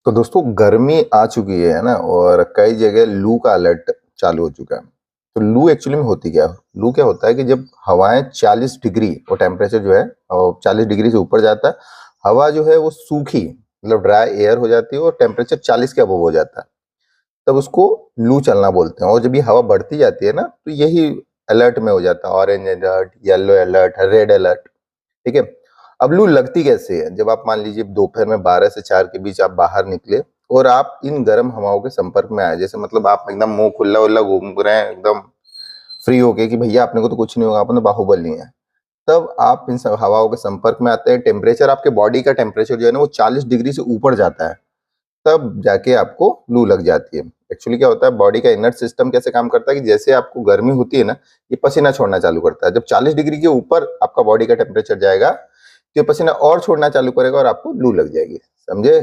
तो दोस्तों गर्मी आ चुकी है ना और कई जगह लू का अलर्ट चालू हो चुका है। तो लू एक्चुअली में होती क्या है? लू क्या होता है कि जब हवाएं 40 डिग्री और टेम्परेचर जो है और 40 डिग्री से ऊपर जाता है, हवा जो है वो सूखी मतलब ड्राई एयर हो जाती है और टेम्परेचर 40 के अबव हो जाता है, तब उसको लू चलना बोलते हैं। और जब ये हवा बढ़ती जाती है ना तो यही अलर्ट में हो जाता है, orange alert, yellow alert, red alert. ठीक है। अब लू लगती कैसे है? जब आप मान लीजिए दोपहर में 12 से 4 के बीच आप बाहर निकले और आप इन गर्म हवाओं के संपर्क में आए, जैसे मतलब आप एकदम मुंह खुला उल्ला घूम रहे हैं एकदम फ्री होके कि भैया अपने को तो कुछ नहीं होगा, अपने बाहुबली हैं, तब आप इन सब हवाओं के संपर्क में आते हैं, टेम्परेचर आपके बॉडी का टेम्परेचर जो है ना वो 40 डिग्री से ऊपर जाता है, तब जाके आपको लू लग जाती है। एक्चुअली क्या होता है, बॉडी का इनर सिस्टम कैसे काम करता है कि जैसे आपको गर्मी होती है ना, ये पसीना छोड़ना चालू करता है। जब 40 डिग्री के ऊपर आपका बॉडी का टेम्परेचर जाएगा तो ये पसीना और छोड़ना चालू करेगा और आपको लू लग जाएगी। समझे?